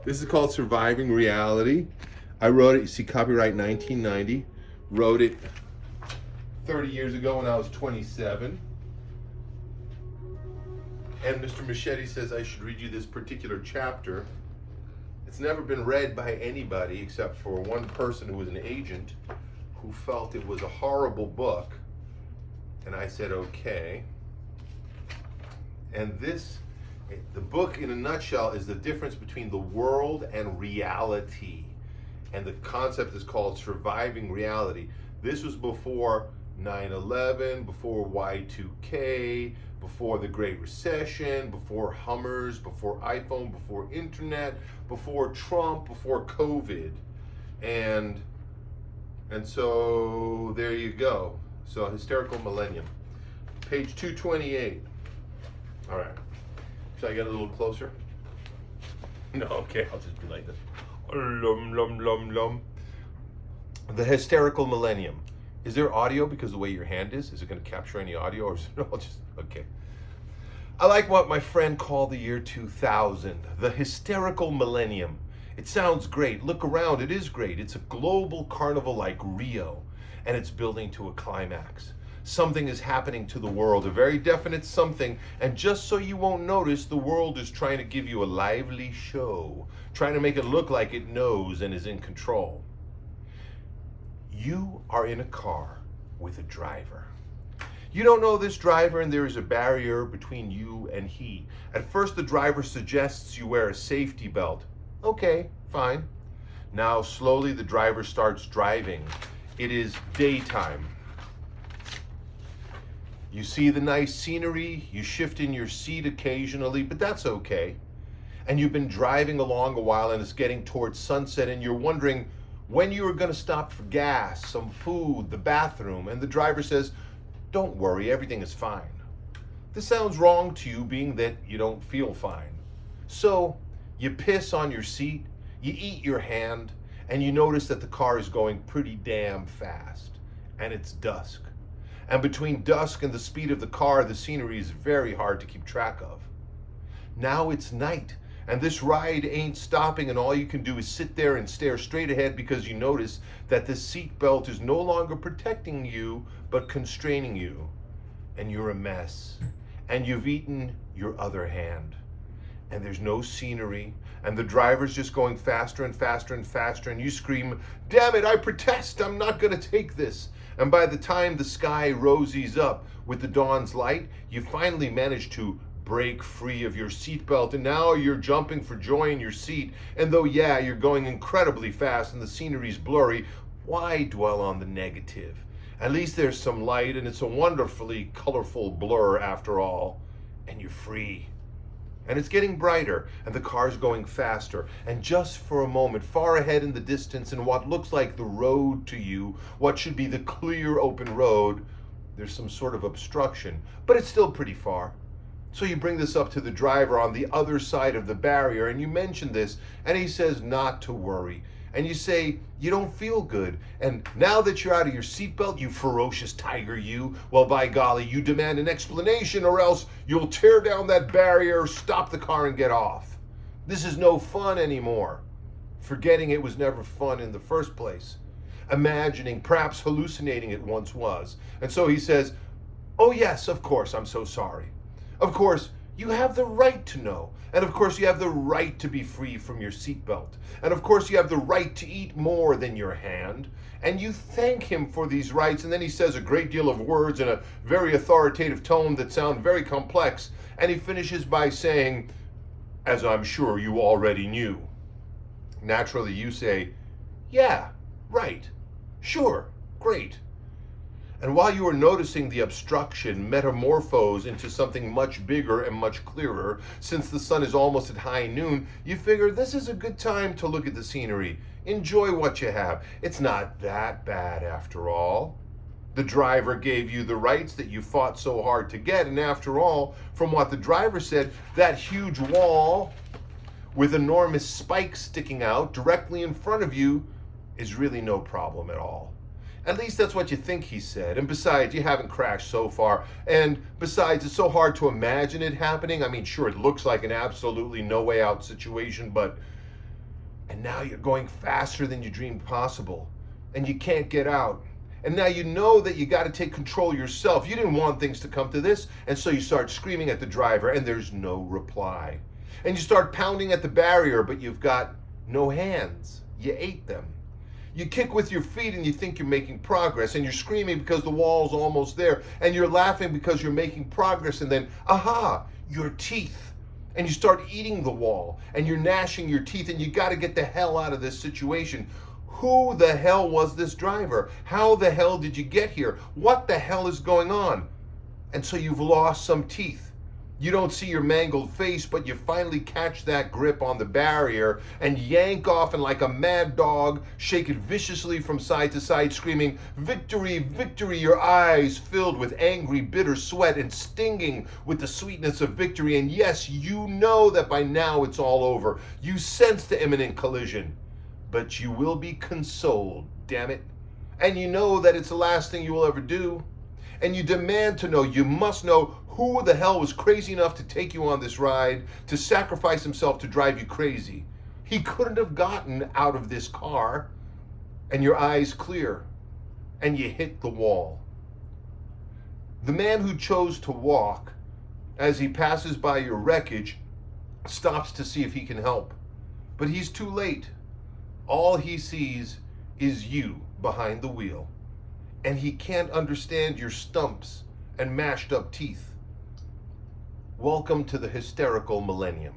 This is called Surviving Reality. I wrote it, you see, copyright 1990. Wrote it 30 years ago when I was 27. And Mr. Machete says I should read you this particular chapter. It's never been read by anybody except for one person who was an agent who felt it was a horrible book. And I said, okay. And the book in a nutshell is the difference between the world and reality. And the concept is called Surviving Reality. This was before 9/11, before Y2K, before the Great Recession, before Hummers, before iPhone, before internet, before Trump, before COVID. And so there you go. So Hysterical Millenium. Page 228. All right. Should I get a little closer? No, okay, I'll just be like this. Lum, lum, lum, lum. The Hysterical Millenium. Is there audio because of the way your hand is? Is it going to capture any audio? Or is it all just, okay. I like what my friend called the year 2000, the Hysterical Millenium. It sounds great. Look around, it is great. It's a global carnival like Rio, and it's building to a climax. Something is happening to the world, a very definite something, and just so you won't notice, the world is trying to give you a lively show, trying to make it look like it knows and is in control. You are in a car with a driver. You don't know this driver, and there is a barrier between you and he. At first, the driver suggests you wear a safety belt. Okay, fine. Now, slowly, the driver starts driving. It is daytime. You see the nice scenery, you shift in your seat occasionally, but that's okay. And you've been driving along a while, and it's getting towards sunset, and you're wondering when you are going to stop for gas, some food, the bathroom, and the driver says, "Don't worry, everything is fine." This sounds wrong to you, being that you don't feel fine. So you piss on your seat, you eat your hand, and you notice that the car is going pretty damn fast, and it's dusk. And between dusk and the speed of the car, the scenery is very hard to keep track of. Now it's night, and this ride ain't stopping, and all you can do is sit there and stare straight ahead because you notice that the seat belt is no longer protecting you, but constraining you. And you're a mess. And you've eaten your other hand. And there's no scenery, and the driver's just going faster and faster and faster, and you scream, "Damn it, I protest, I'm not gonna take this." And by the time the sky rosies up with the dawn's light, you finally manage to break free of your seatbelt, and now you're jumping for joy in your seat. And though, yeah, you're going incredibly fast and the scenery's blurry, why dwell on the negative? At least there's some light, and it's a wonderfully colorful blur after all. And you're free. And it's getting brighter, and the car's going faster. And just for a moment, far ahead in the distance, in what looks like the road to you, what should be the clear open road, there's some sort of obstruction, but it's still pretty far. So you bring this up to the driver on the other side of the barrier, and you mention this, and he says not to worry. And you say, you don't feel good. And now that you're out of your seatbelt, you ferocious tiger, you, well, by golly, you demand an explanation, or else you'll tear down that barrier, stop the car, and get off. This is no fun anymore. Forgetting it was never fun in the first place. Imagining, perhaps hallucinating it once was. And so he says, "Oh yes, of course, I'm so sorry. Of course, you have the right to know. And of course, you have the right to be free from your seatbelt. And of course, you have the right to eat more than your hand." And you thank him for these rights. And then he says a great deal of words in a very authoritative tone that sound very complex. And he finishes by saying, "As I'm sure you already knew." Naturally, you say, "Yeah, right, sure, great." And while you are noticing the obstruction metamorphose into something much bigger and much clearer, since the sun is almost at high noon, you figure this is a good time to look at the scenery. Enjoy what you have. It's not that bad after all. The driver gave you the rights that you fought so hard to get, and after all, from what the driver said, that huge wall with enormous spikes sticking out directly in front of you is really no problem at all. At least that's what you think he said. And besides, you haven't crashed so far. And besides, it's so hard to imagine it happening. I mean, sure, it looks like an absolutely no way out situation, but And now you're going faster than you dreamed possible. And you can't get out. And now you know that you got to take control yourself. You didn't want things to come to this. And so you start screaming at the driver and there's no reply. And you start pounding at the barrier, but you've got no hands. You ate them. You kick with your feet and you think you're making progress, and you're screaming because the wall's almost there, and you're laughing because you're making progress, and then, aha, your teeth. And you start eating the wall, and you're gnashing your teeth, and you got to get the hell out of this situation. Who the hell was this driver? How the hell did you get here? What the hell is going on? And so you've lost some teeth. You don't see your mangled face, but you finally catch that grip on the barrier and yank off, and like a mad dog, shake it viciously from side to side, screaming, "Victory, victory," your eyes filled with angry, bitter sweat and stinging with the sweetness of victory. And yes, you know that by now it's all over. You sense the imminent collision, but you will be consoled, damn it. And you know that it's the last thing you will ever do. And you demand to know, you must know, who the hell was crazy enough to take you on this ride, to sacrifice himself to drive you crazy. He couldn't have gotten out of this car. And your eyes clear, and you hit the wall. The man who chose to walk, as he passes by your wreckage, stops to see if he can help. But he's too late. All he sees is you behind the wheel. And he can't understand your stumps and mashed up teeth. Welcome to the hysterical millennium.